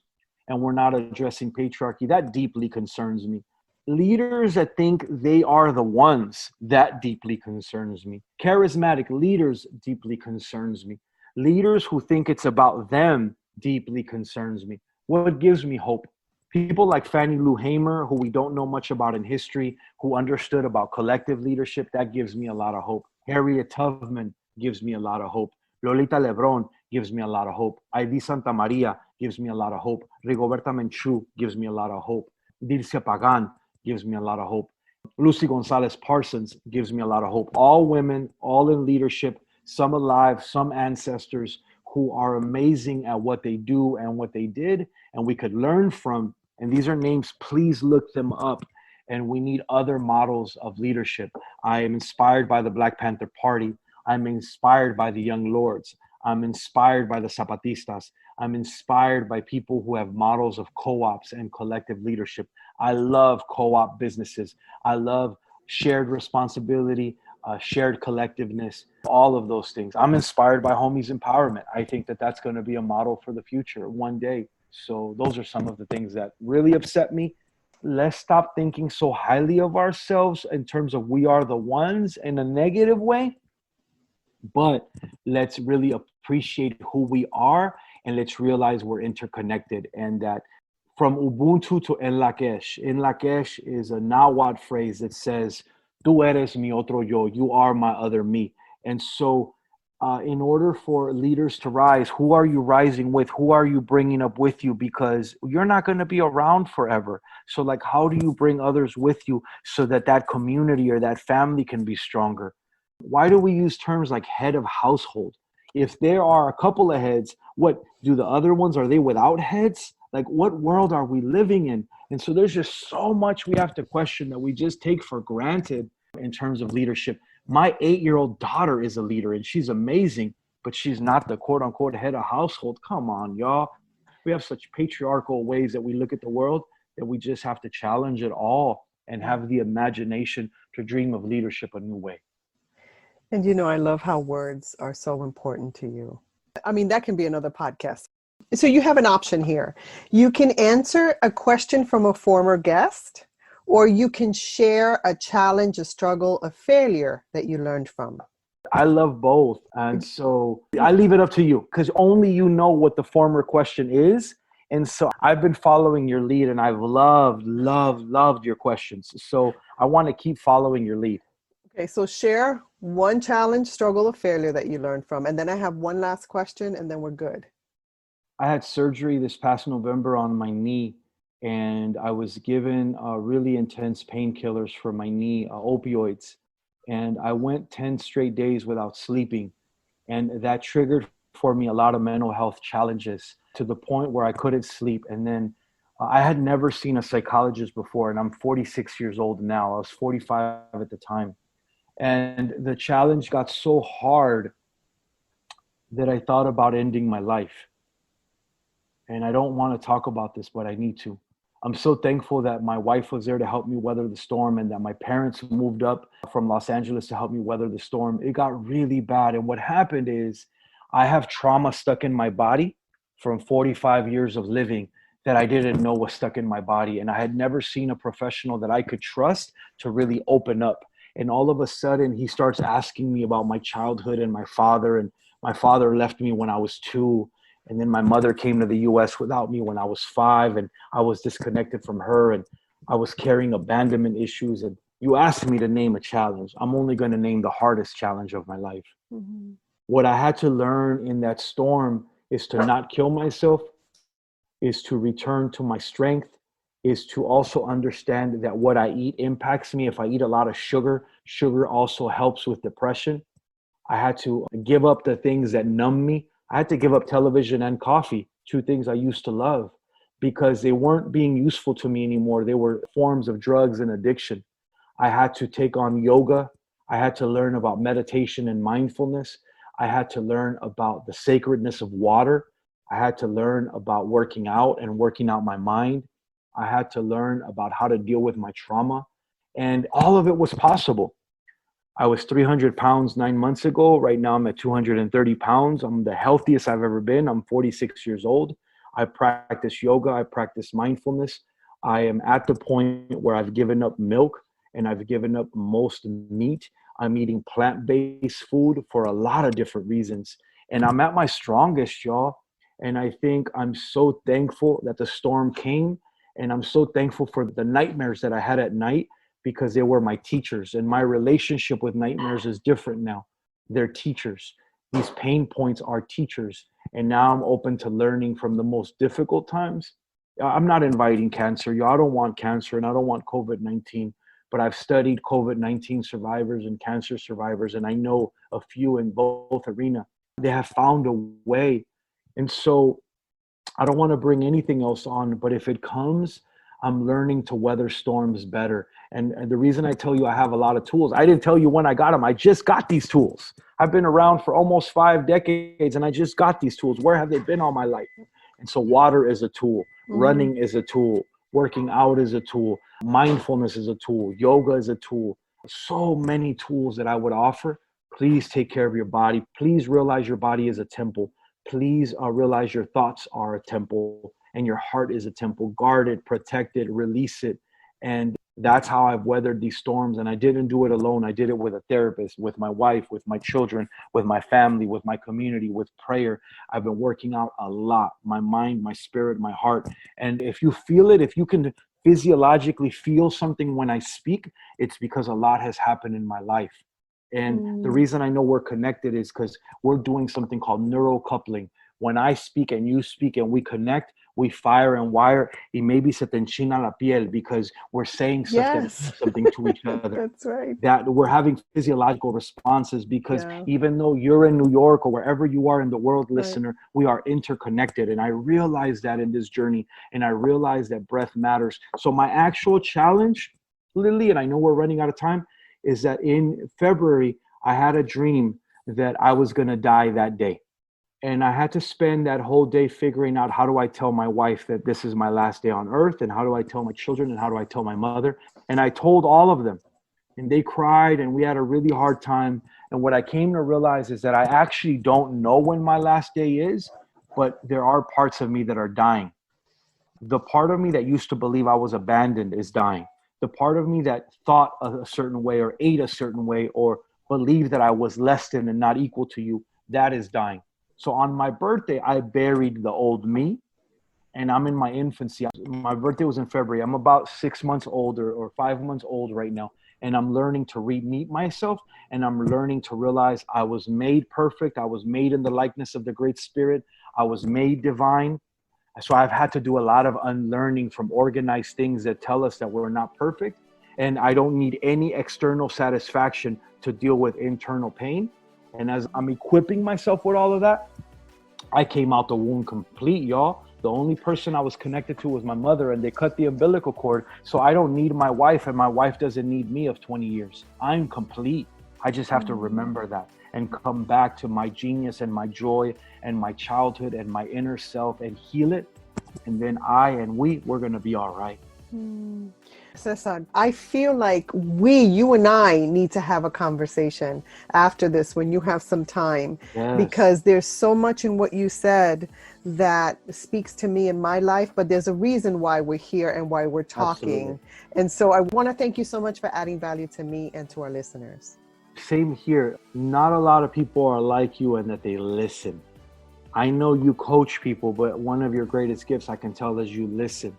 and we're not addressing patriarchy. That deeply concerns me. Leaders that think they are the ones, that deeply concerns me. Charismatic leaders deeply concerns me. Leaders who think it's about them deeply concerns me. What gives me hope? People like Fannie Lou Hamer, who we don't know much about in history, who understood about collective leadership, that gives me a lot of hope. Harriet Tubman gives me a lot of hope. Lolita Lebron gives me a lot of hope. Ivy Santa Maria gives me a lot of hope. Rigoberta Menchú gives me a lot of hope. Dilcia Pagan gives me a lot of hope. Lucy Gonzalez Parsons gives me a lot of hope. All women, all in leadership, some alive, some ancestors who are amazing at what they do and what they did, and we could learn from. And these are names, please look them up. And we need other models of leadership. I am inspired by the Black Panther Party. I'm inspired by the Young Lords. I'm inspired by the Zapatistas. I'm inspired by people who have models of co-ops and collective leadership. I love co-op businesses. I love shared responsibility, shared collectiveness, all of those things. I'm inspired by homies empowerment. I think that that's going to be a model for the future one day. So those are some of the things that really upset me. Let's stop thinking so highly of ourselves in terms of we are the ones in a negative way, but let's really appreciate who we are, and let's realize we're interconnected, and that from Ubuntu to En Lakesh. En Lakesh is a Nahuatl phrase that says, tú eres mi otro yo, you are my other me. And so in order for leaders to rise, who are you rising with? Who are you bringing up with you? Because you're not going to be around forever. So like, how do you bring others with you so that that community or that family can be stronger? Why do we use terms like head of household? If there are a couple of heads, what do the other ones, are they without heads? Like, what world are we living in? And so there's just so much we have to question that we just take for granted in terms of leadership. My 8-year-old daughter is a leader and she's amazing, but she's not the quote unquote head of household. Come on, y'all. We have such patriarchal ways that we look at the world that we just have to challenge it all and have the imagination to dream of leadership a new way. And you know, I love how words are so important to you. I mean, that can be another podcast. So you have an option here. You can answer a question from a former guest, Or you can share a challenge, a struggle, a failure that you learned from. I love both. And so I leave it up to you because only you know what the former question is. And so I've been following your lead and I've loved your questions. So I want to keep following your lead. Okay, so share one challenge, struggle, or failure that you learned from. And then I have one last question and then we're good. I had surgery this past November on my knee and I was given really intense painkillers for my knee, opioids. And I went 10 straight days without sleeping. And that triggered for me a lot of mental health challenges to the point where I couldn't sleep. And then I had never seen a psychologist before, and I'm 46 years old now. I was 45 at the time. And the challenge got so hard that I thought about ending my life. And I don't want to talk about this, but I need to. I'm so thankful that my wife was there to help me weather the storm and that my parents moved up from Los Angeles to help me weather the storm. It got really bad. And what happened is I have trauma stuck in my body from 45 years of living that I didn't know was stuck in my body. And I had never seen a professional that I could trust to really open up. And all of a sudden he starts asking me about my childhood and my father. And my father left me when I was 2. And then my mother came to the US without me when I was 5, and I was disconnected from her, and I was carrying abandonment issues. And you asked me to name a challenge. I'm only going to name the hardest challenge of my life. Mm-hmm. What I had to learn in that storm is to not kill myself, is to return to my strength, is to also understand that what I eat impacts me. If I eat a lot of sugar, sugar also helps with depression. I had to give up the things that numb me. I had to give up television and coffee, 2 things I used to love, because they weren't being useful to me anymore. They were forms of drugs and addiction. I had to take on yoga. I had to learn about meditation and mindfulness. I had to learn about the sacredness of water. I had to learn about working out and working out my mind. I had to learn about how to deal with my trauma. And all of it was possible. I was 300 pounds 9 months ago. Right now I'm at 230 pounds. I'm the healthiest I've ever been. I'm 46 years old. I practice yoga. I practice mindfulness. I am at the point where I've given up milk and I've given up most meat. I'm eating plant-based food for a lot of different reasons. And I'm at my strongest, y'all. And I think I'm so thankful that the storm came. And I'm so thankful for the nightmares that I had at night, because they were my teachers. And my relationship with nightmares is different now. They're teachers. These pain points are teachers. And now I'm open to learning from the most difficult times. I'm not inviting cancer. Y'all don't want cancer and I don't want COVID-19. But I've studied COVID-19 survivors and cancer survivors, and I know a few in both arenas. They have found a way. And so I don't want to bring anything else on, but if it comes, I'm learning to weather storms better. And the reason I tell you I have a lot of tools, I didn't tell you when I got them. I just got these tools. I've been around for almost 5 decades and I just got these tools. Where have they been all my life? And so water is a tool. Mm-hmm. Running is a tool. Working out is a tool. Mindfulness is a tool. Yoga is a tool. So many tools that I would offer. Please take care of your body. Please realize your body is a temple. Please realize your thoughts are a temple and your heart is a temple. Guard it, protect it, release it. And that's how I've weathered these storms. And I didn't do it alone. I did it with a therapist, with my wife, with my children, with my family, with my community, with prayer. I've been working out a lot. My mind, my spirit, my heart. And if you feel it, if you can physiologically feel something when I speak, it's because a lot has happened in my life. And the reason I know we're connected is because we're doing something called neural coupling. When I speak and you speak and we connect, we fire and wire. Y maybe se te enchina la piel because we're saying something to each other. That's right. That we're having physiological responses because even though you're in New York or wherever you are in the world, listener, we are interconnected. And I realized that in this journey, and I realized that breath matters. So my actual challenge, Lily, and I know we're running out of time, is that in February, I had a dream that I was going to die that day. And I had to spend that whole day figuring out, how do I tell my wife that this is my last day on earth? And how do I tell my children? And how do I tell my mother? And I told all of them, and they cried, and we had a really hard time. And what I came to realize is that I actually don't know when my last day is, but there are parts of me that are dying. The part of me that used to believe I was abandoned is dying. the part of me that thought a certain way or ate a certain way or believed that I was less than and not equal to you, that is dying. So on my birthday, I buried the old me, and I'm in my infancy. My birthday was in February. I'm about 6 months older or 5 months old right now. And I'm learning to re-meet myself, and I'm learning to realize I was made perfect. I was made in the likeness of the Great Spirit. I was made divine. So I've had to do a lot of unlearning from organized things that tell us that we're not perfect. And I don't need any external satisfaction to deal with internal pain. And as I'm equipping myself with all of that, I came out the womb complete, y'all. The only person I was connected to was my mother, and they cut the umbilical cord. So I don't need my wife, and my wife doesn't need me of 20 years. I'm complete. I just have to remember that and come back to my genius and my joy and my childhood and my inner self and heal it. And then we're going to be all right. Cesar, I feel like you and I need to have a conversation after this when you have some time, because there's so much in what you said that speaks to me in my life, but there's a reason why we're here and why we're talking. Absolutely. And so I want to thank you so much for adding value to me and to our listeners. Same here. Not a lot of people are like you and that they listen. I know you coach people, but one of your greatest gifts, I can tell, is you listen.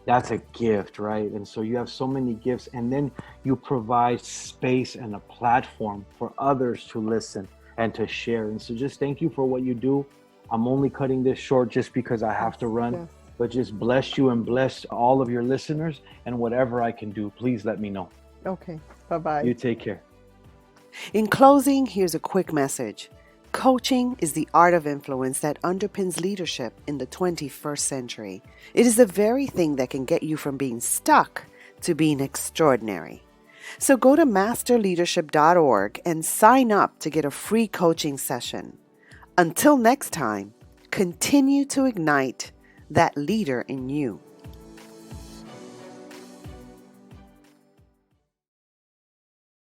That's a gift, right? And so you have so many gifts, and then you provide space and a platform for others to listen and to share. And so just thank you for what you do. I'm only cutting this short just because I have to run, but just bless you and bless all of your listeners, and whatever I can do, please let me know. Okay. Bye-bye. You take care. In closing, here's a quick message. Coaching is the art of influence that underpins leadership in the 21st century. It is the very thing that can get you from being stuck to being extraordinary. So go to masterleadership.org and sign up to get a free coaching session. Until next time, continue to ignite that leader in you.